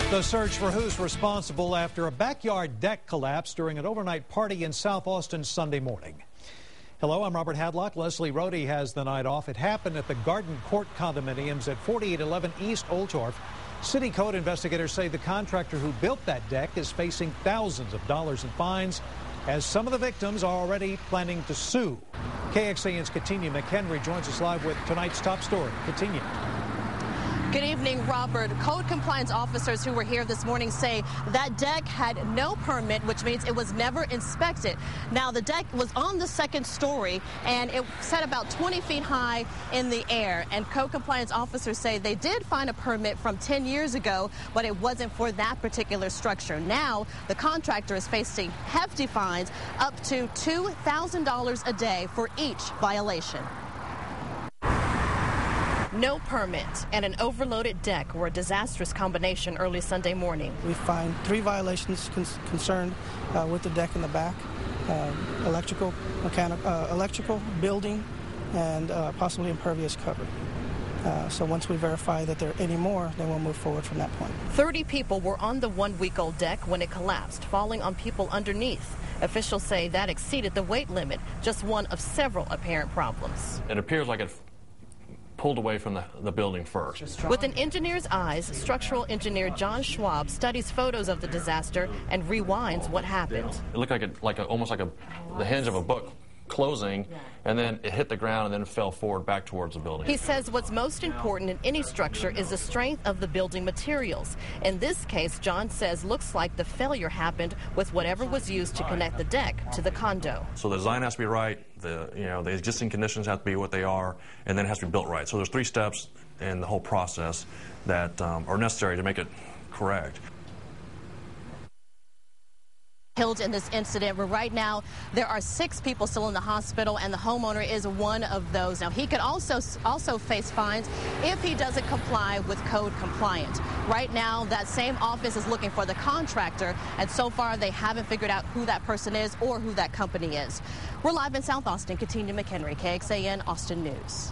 The search for who's responsible after a backyard deck collapsed during an overnight party in South Austin Sunday morning. Hello, I'm Robert Hadlock. Leslie Rohde has the night off. It happened at the Garden Court condominiums at 4811 East Old Torf. City code investigators say the contractor who built that deck is facing thousands of dollars in fines, as some of the victims are already planning to sue. KXAN's Katina McHenry joins us live with tonight's top story. Katina. Good evening, Robert. Code compliance officers who were here this morning say that deck had no permit, which means it was never inspected. Now, the deck was on the second story, and it sat about 20 feet high in the air. And code compliance officers say they did find a permit from 10 years ago, but it wasn't for that particular structure. Now, the contractor is facing hefty fines up to $2,000 a day for each violation. No permit and an overloaded deck were a disastrous combination early Sunday morning. We find 3 violations concerned with the deck in the back, electrical, building, and possibly impervious cover. So once we verify that there are any more, then we'll move forward from that point. 30 people were on the 1-week-old deck when it collapsed, falling on people underneath. Officials say that exceeded the weight limit, just one of several apparent problems. It appears like it pulled away from the building first. With an engineer's eyes, structural engineer John Schwab studies photos of the disaster and rewinds what happened. It looked like almost like the hinge of a book closing, and then it hit the ground and then fell forward back towards the building. He says what's most important in any structure is the strength of the building materials. In this case, John says looks like the failure happened with whatever was used to connect the deck to the condo. So the design has to be right, the existing conditions have to be what they are, and then it has to be built right. So there's 3 steps in the whole process that are necessary to make it correct. Killed in this incident, where right now there are 6 people still in the hospital, and the homeowner is one of those. Now, he could also face fines if he doesn't comply with code compliant. Right now, that same office is looking for the contractor, and so far they haven't figured out who that person is or who that company is. We're live in South Austin. Katina McHenry, KXAN Austin News.